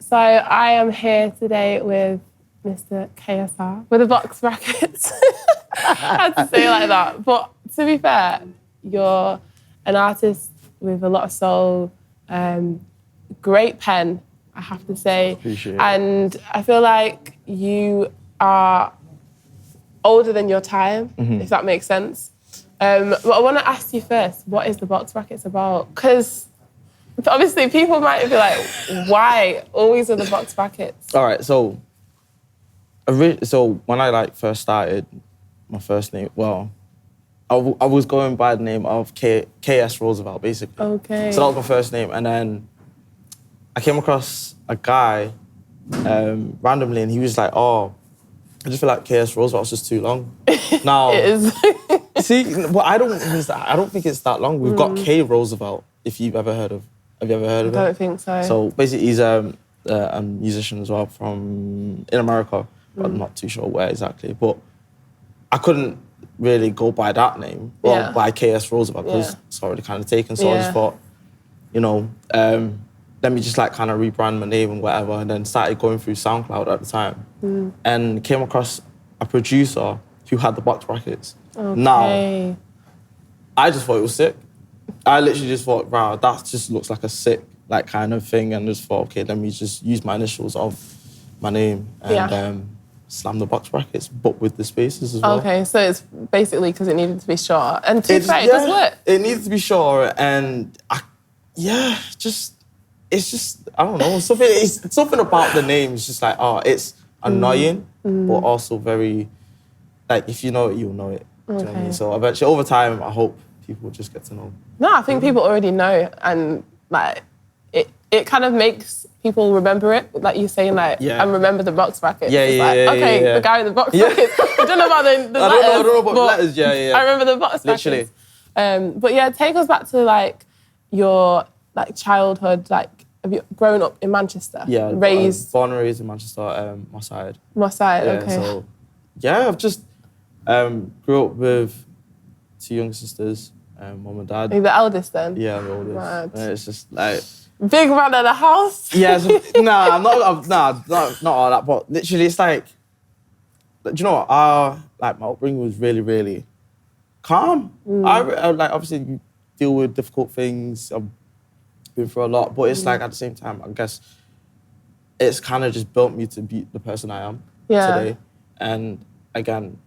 So I am here today with Mr. KSR, with the box brackets. I had to say it like that. But to be fair, you're an artist with a lot of soul, great pen, I have to say. Appreciate it. And I feel like you are older than your time, if that makes sense. But I want to ask you first, what is the box brackets about? Because obviously people might be like, why always in the box brackets? All right, so when I first started, my first name, I was going by the name of KS Roosevelt, basically. Okay. So that was my first name, and then I came across a guy randomly, and he was like, "Oh, I just feel like KS Roosevelt's just too long." Now, It is. see, well, I don't think it's that long. We've got K Roosevelt. If you've ever heard of, have you ever heard of him? I don't think so. So basically, he's a musician as well in America, but I'm not too sure where exactly. But I couldn't really go by that name, or by KS Roosevelt, because it's already kind of taken. So I just thought, let me just kind of rebrand my name and whatever, and then started going through SoundCloud at the time, and came across a producer who had the box brackets. Okay. Now, I just thought it was sick. I literally just thought, wow, that just looks like a sick kind of thing, and just thought, okay, let me just use my initials of my name and slam the box brackets, but with the spaces as well. Okay, so it's basically because it needed to be short. And to be fair, it does work. It needs to be short, and it's just, I don't know, something about the name is just it's annoying, but also very, if you know it, you'll know it. Do you know what I mean? So eventually, over time, I hope people will just get to know. No, I think people already know, and it kind of makes people remember it, like you're saying, and remember the box brackets. The guy in the box brackets. I don't know about the letters. I don't know about letters, I remember the box brackets. Literally. But take us back to your childhood, have you grown up in Manchester? Yeah, born and raised in Manchester, my side. My side, okay. So, I've just grew up with 2 younger sisters, mum and dad. Are you the eldest then? Yeah, I'm the oldest. And it's just big man in the house? Yeah, I'm not all that, but literally it's do you know what? My upbringing was really, really calm. I obviously you deal with difficult things. I've been through a lot, but it's at the same time, I guess it's kind of just built me to be the person I am today. And again,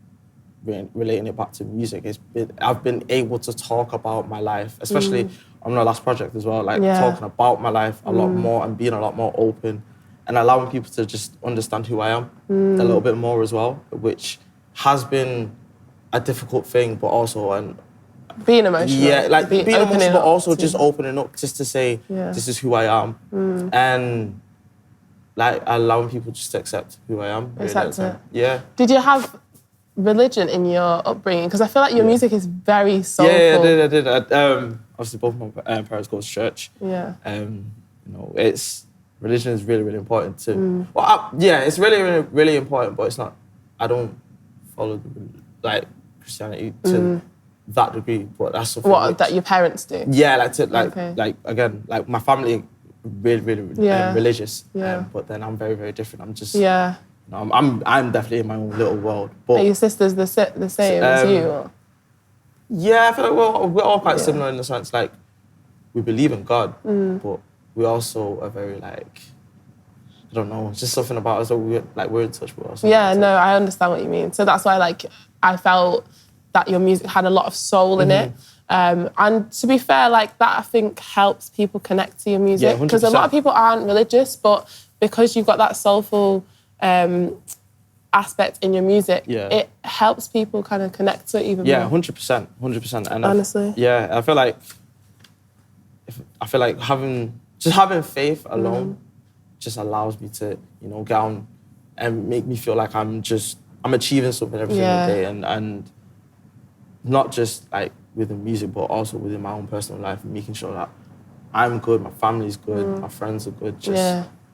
relating it back to music, I've been able to talk about my life, especially on my last project as well, talking about my life a lot more and being a lot more open and allowing people to just understand who I am a little bit more as well, which has been a difficult thing, but also being emotional. Yeah, being emotional, but also just opening up just to say, this is who I am. And allowing people just to accept who I am. Accept it. Yeah. Did you have religion in your upbringing? Because I feel like your music is very soulful. Yeah, I did. Obviously, both my parents go to church. Yeah. Religion is really, really important too. Well, it's really, really, really important, but it's not. I don't follow Christianity to that degree, but that's something. What that your parents do? Yeah, again, my family really, really religious. But then I'm very, very different. I'm just. Yeah. I'm definitely in my own little world. But are your sisters the same as you? Or? Yeah, I feel like we're all quite similar in the sense we believe in God, but we also are very I don't know, it's just something about us that we're in touch with us. Yeah, no, I understand what you mean. So that's why I felt that your music had a lot of soul in it. And to be fair, that I think helps people connect to your music. Because a lot of people aren't religious, but because you've got that soulful aspect in your music, it helps people kind of connect to it even more. 100%. And honestly. I feel like having faith alone just allows me to, get on and make me feel like I'm achieving something every single day, and not just within music, but also within my own personal life, and making sure that I'm good, my family's good, my friends are good.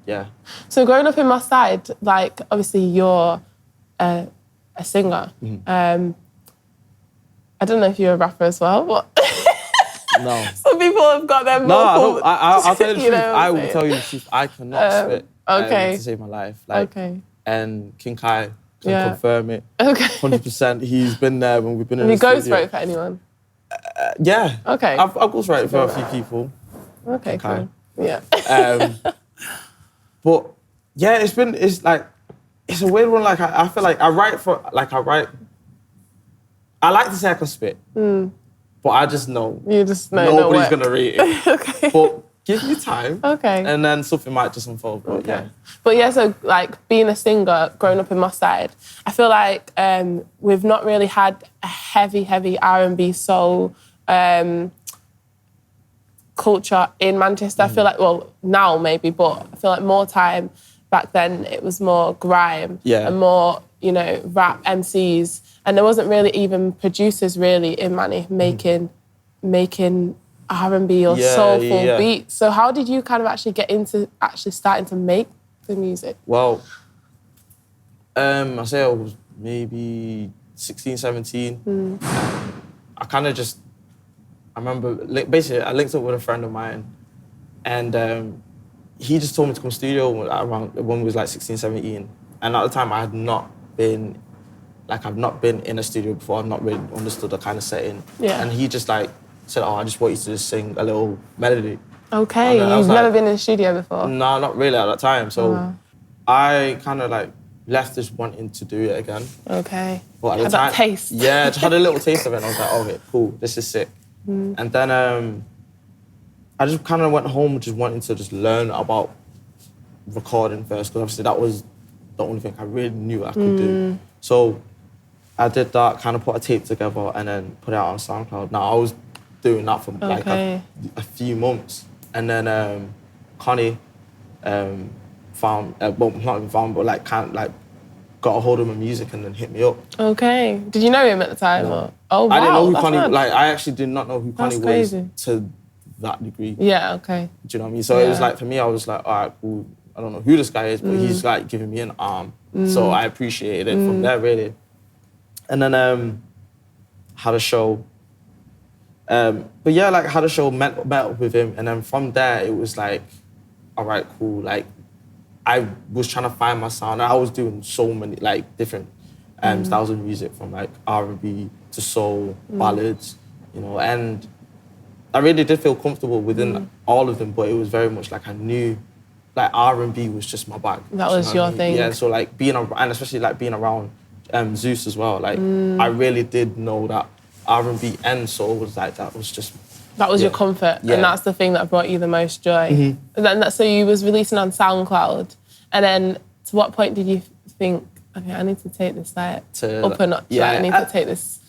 Yeah. So growing up in my side, obviously you're a singer. I don't know if you're a rapper as well, but no. Some people have got their I'll tell you the truth. I will tell you the truth. I cannot spit. Okay. to save my life. Like, Okay. And King Kai can Yeah. confirm it. Okay. 100%. He's been there when we've been in Have the you studio. ghostwrote for anyone? Yeah. Okay. I've ghostwritten for a few people. Okay, King Kai. cool. Yeah. But yeah, it's like, it's a weird one. Like, I feel like I like to say I can spit, but I just know. You just know. Nobody's going to read it. Okay. But give me time. Okay. And then something might just unfold. But yeah. But yeah, so like being a singer, growing up in Moss Side, I feel like we've not really had a heavy R&B soul culture in Manchester. I feel like, well, now maybe, but I feel like more time back then it was more grime and more, you know, rap MCs. And there wasn't really even producers really in Manny making R&B or soulful beats. So how did you kind of actually get into actually starting to make the music? Well, I say I was maybe 16, 17. I kind of just, I remember, basically I linked up with a friend of mine and he just told me to come to the studio around when we was like 16, 17. And at the time I had not been, I've not been in a studio before. I've not really understood the kind of setting. Yeah. And he just like said, I just want you to just sing a little melody. Okay, you've never been in a studio before? No, not really at that time. So I kind of like left just wanting to do it again. Okay. But at the that time, taste. Yeah, just had a little taste of it and I was like, okay, cool, this is sick. And then I just kind of went home just wanting to just learn about recording first, because obviously that was the only thing I really knew I could do. So I did that, kind of put a tape together and then put it out on SoundCloud. Now I was doing that for like a few months. And then Connie found, well, not even found, but like kind of like got a hold of my music and then hit me up. Okay. Did you know him at the time? No. Or? Oh, wow. I didn't know who Connie was. Like, I actually did not know who Connie was crazy. to that degree. Yeah, okay. Do you know what I mean? So it was like, for me, I was like, all right, cool. I don't know who this guy is, but he's like giving me an arm. So I appreciated it from there, really. And then had a show. But yeah, like had a show, met up with him. And then from there, it was like, all right, cool. Like, I was trying to find my sound. I was doing so many like different styles of music, from like R&B to soul, ballads, you know, and I really did feel comfortable within all of them, but it was very much like I knew like R&B was just my bag. That was your thing. Yeah, so like being around, and especially like being around Zeus as well, like I really did know that R&B and soul was like, that was just... That was your comfort, and that's the thing that brought you the most joy. And then so you was releasing on SoundCloud, and then to what point did you think, okay, I need to take this like up a notch, like, I need to take this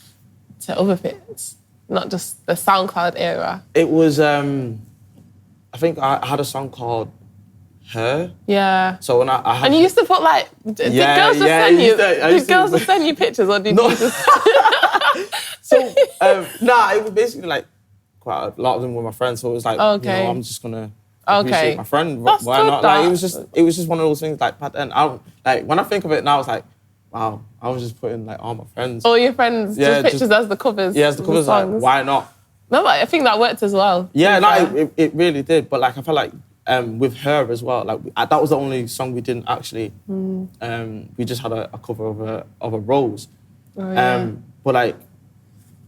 to other bits, not just the SoundCloud era? It was, I think I had a song called Her. Yeah. So when I had... And you used to put like, did girls just send you, did girls just send you pictures, or did you just... So, nah, it was basically like, quite a lot of them were my friends, so it was like, you know, I'm just gonna appreciate my friend. That's why not? Like, it was just one of those things. Like back then, like when I think of it now, it's like, wow, I was just putting like all my friends, all your friends, just pictures as the covers. Yeah, as the covers. Like, why not? No, but I think that worked as well. Yeah, no, it really did. But like, I felt like with Her as well, like that was the only song we didn't actually. We just had a cover of a Rose. But like,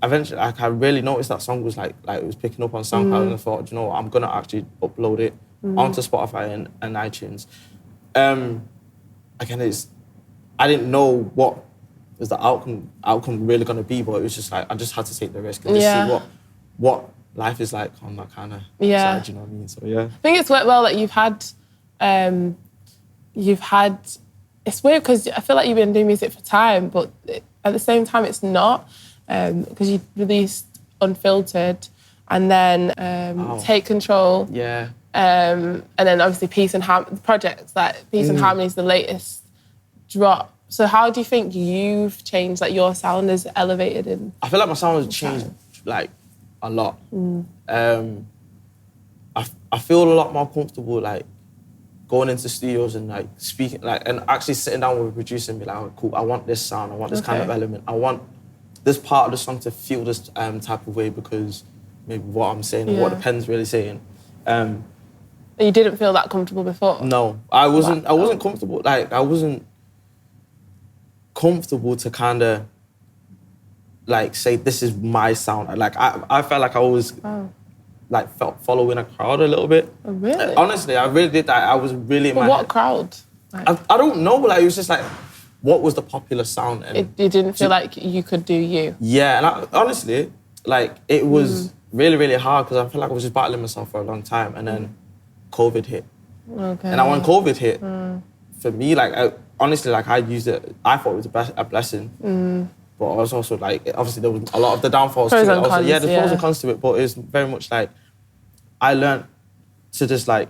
eventually, like, I really noticed that song was like it was picking up on SoundCloud, and I thought, you know what, I'm gonna actually upload it onto Spotify and iTunes. Again, I didn't know what was the outcome really gonna be, but it was just like I just had to take the risk and just see what life is like on that kind of side. You know what I mean? So yeah, I think it's worked well that you've had. It's weird because I feel like you've been doing music for time, but at the same time, it's not. Because you released Unfiltered and then Take Control. Yeah. And then obviously Peace and Harmony, projects like Peace and Harmony is the latest drop. So how do you think you've changed, like your sound has elevated in? I feel like my sound has changed like a lot. I feel a lot more comfortable like going into studios and like speaking, like, and actually sitting down with a producer and be like, oh, cool, I want this sound, I want this kind of element, I want this part of the song to feel this type of way because maybe what I'm saying or what the pen's really saying. You didn't feel that comfortable before? No, I wasn't. I wasn't comfortable. Like I wasn't comfortable to kind of like say this is my sound. Like I felt like I was like following a crowd a little bit. Oh, really? Honestly, I really did that. I was really in my what head. crowd? Like, I don't know. Like it was just like what was the popular sound? And you didn't feel like you could do you? Yeah, and honestly, like it was really, really hard because I felt like I was just battling myself for a long time, and then COVID hit. Okay. And when COVID hit, for me, like honestly, like I used it. I thought it was a blessing, but I was also like, obviously there was a lot of the downfalls pros to it. And cons, there's pros and cons to it, but it's very much like I learned to just like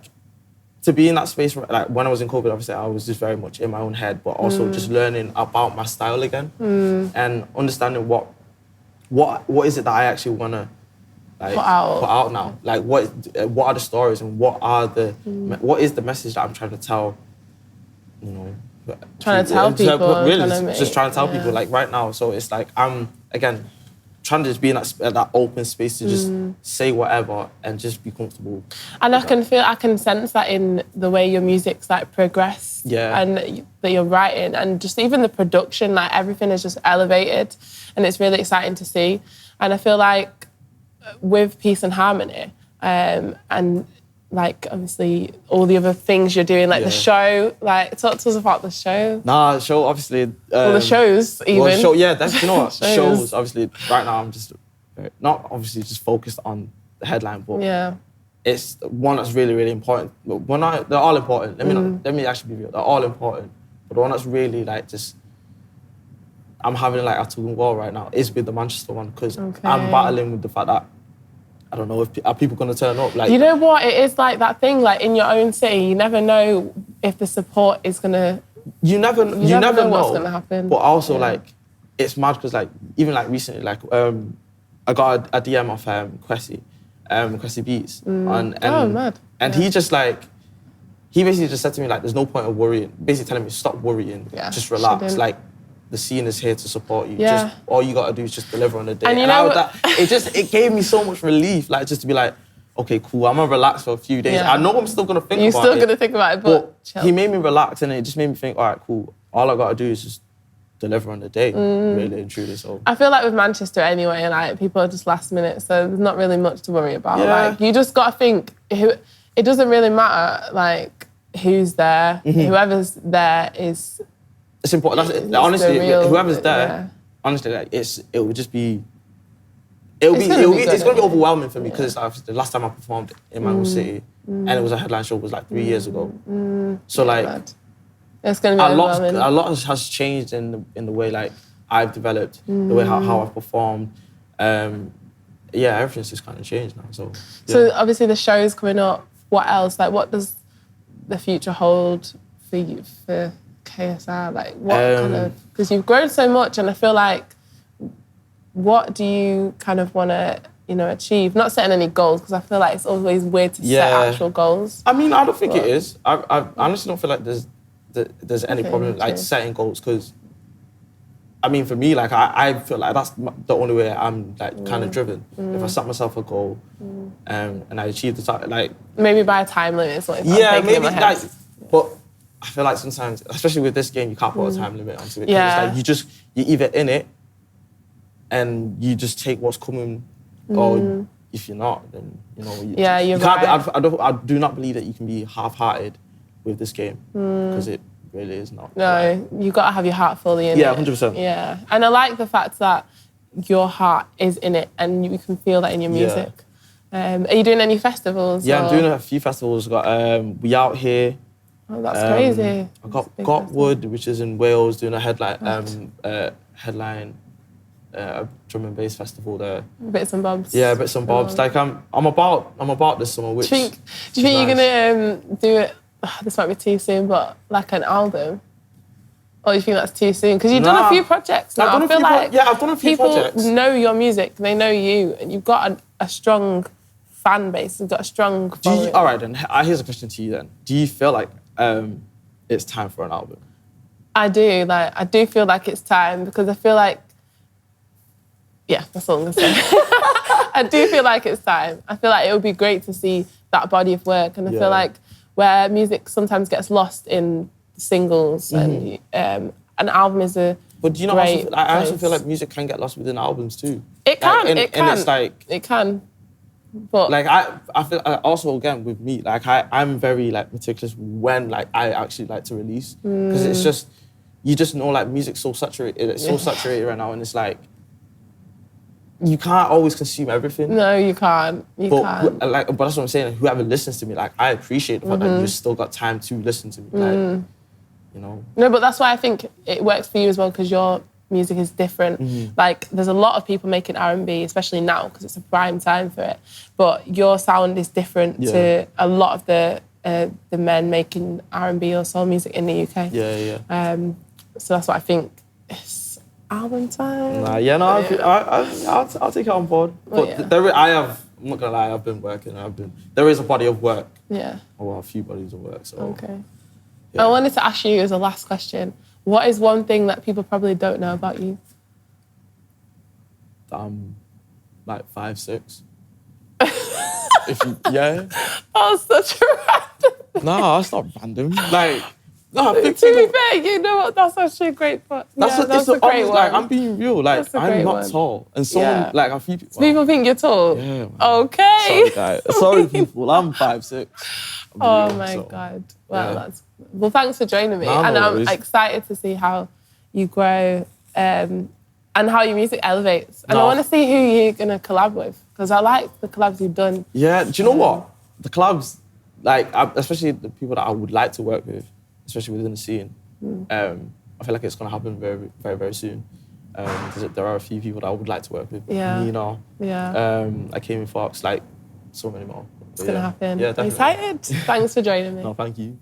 to be in that space. Like when I was in COVID, obviously I was just very much in my own head, but also just learning about my style again and understanding what is it that I actually want to like put out now. Like what are the stories and what is the message that I'm trying to tell, you know. Trying to tell people. Really, just trying to tell people like right now. So it's like I'm, again, trying to just be in that open space to just say whatever and just be comfortable. And I can sense that in the way your music's like progressed. Yeah. And that you're writing and just even the production, like everything is just elevated and it's really exciting to see. And I feel like with Peace and Harmony and like obviously all the other things you're doing, like the show, like talk to us about the show. Nah, the show obviously. Well, the shows even. Well, show, yeah, that's, you know what, shows obviously right now I'm just not obviously just focused on the headline, but it's one that's really, really important. They're all important. Let me actually be real. They're all important, but the one that's really like just I'm having like a tug war right now is with the Manchester one because I'm battling with the fact that I don't know if are people going to turn up. Like, you know what? It is like that thing, like in your own city, you never know if the support is going to... You never know what's going to happen. But also, like, it's mad because, like, even, like, recently, like, I got a DM off Cressy Beats. Mad. And he just, like, he basically just said to me, like, there's no point of worrying. Basically telling me, stop worrying. Just relax. Like, the scene is here to support you. Yeah. Just all you gotta do is just deliver on the day. And you know it gave me so much relief, like just to be like, okay, cool, I'm gonna relax for a few days. Yeah. I know I'm still gonna think about it. You're still gonna think about it, but chill. He made me relax and it just made me think, all right, cool, all I gotta do is just deliver on the day, really and truly. So I feel like with Manchester anyway, like people are just last minute, so there's not really much to worry about. Yeah. Like you just gotta think it doesn't really matter like who's there. Whoever's there is it's important. Honestly, whoever's there, honestly, like it's gonna be overwhelming for me because the last time I performed in my own city and it was a headline show was like 3 years ago. So like it's gonna be overwhelming. A lot has changed in the way like I've developed, the way how I've performed. Everything's just kind of changed now. So obviously the show's coming up. What else? Like what does the future hold for you for KSR? Like what kind of, because you've grown so much and I feel like what do you kind of want to achieve? Not setting any goals because I feel like it's always weird to set actual goals. I mean, I don't think it is. I honestly don't feel like there's any problem like setting goals because I mean for me like I feel like that's the only way I'm like kind of driven. If I set myself a goal and I achieve the target, like maybe by a time limit is what I'm maybe in my head. But I feel like sometimes, especially with this game, you can't put a time limit onto it. Yeah. It's like you're either in it and you just take what's coming, or if you're not, then you're right. I do not believe that you can be half-hearted with this game because it really is not. No, you got to have your heart fully in it. Yeah, 100%. Yeah, and I like the fact that your heart is in it and you can feel that in your music. Are you doing any festivals? Yeah, I'm doing a few festivals. Got We Out Here. Oh, that's crazy. I got Gotwood, which is in Wales, doing a headline drum and bass festival there. Bits and bobs. Yeah, bits and bobs. Like I'm about this summer. Which do you think you're gonna do it? This might be too soon, but like an album. Or do you think that's too soon? Because you've done a few projects now. I've done a few projects. People know your music, they know you, and you've got a strong fan base. You've got a strong following. All right, then. Here's a question to you then. Do you feel like it's time for an album? I do. Like, I do feel like it's time because I feel like, yeah, that's all I'm going to say. I do feel like it's time. I feel like it would be great to see that body of work. And I feel like where music sometimes gets lost in singles and an album is a But do you know, I also feel like music can get lost within albums too. It can, and it's like... It can. But like I feel also again with me, like I'm very like meticulous when like I actually like to release, because it's just, you just know like music's so saturated, it's so saturated right now, and it's like you can't always consume everything. No, you can't. But that's what I'm saying. Whoever listens to me, like I appreciate the fact that you still got time to listen to me, like you know. No, but that's why I think it works for you as well, because your music is different. Like, there's a lot of people making R&B, especially now, because it's a prime time for it. But your sound is different to a lot of the men making R&B or soul music in the UK. So that's what I think. It's album time. I'll take it on board. But I'm not gonna lie, I've been working. There is a body of work. Yeah. Well, a few bodies of work. So. Okay. I wanted to ask you as a last question, what is one thing that people probably don't know about you? I'm like 5'6". Oh, such a random. No, that's not random. Like, no, to be fair, you know what? That's actually a great point. That's a great one. Like, I'm being real. Like, I'm not tall, and someone like a few people. People think you're tall. Yeah. Man. Okay. Sorry, guys. Sorry, people. I'm 5'6". Oh my God. Well, thanks for joining me, and I'm excited to see how you grow and how your music elevates. And I want to see who you're gonna collab with, because I like the collabs you've done. Yeah. Do you know what? The collabs, like especially the people that I would like to work with, especially within the scene. I feel like it's gonna happen very, very, very soon. Because there are a few people that I would like to work with. Yeah. Nina. Yeah. Like Amy Fox, like so many more. It's gonna happen. Yeah, definitely. I'm excited. Thanks for joining me. No, thank you.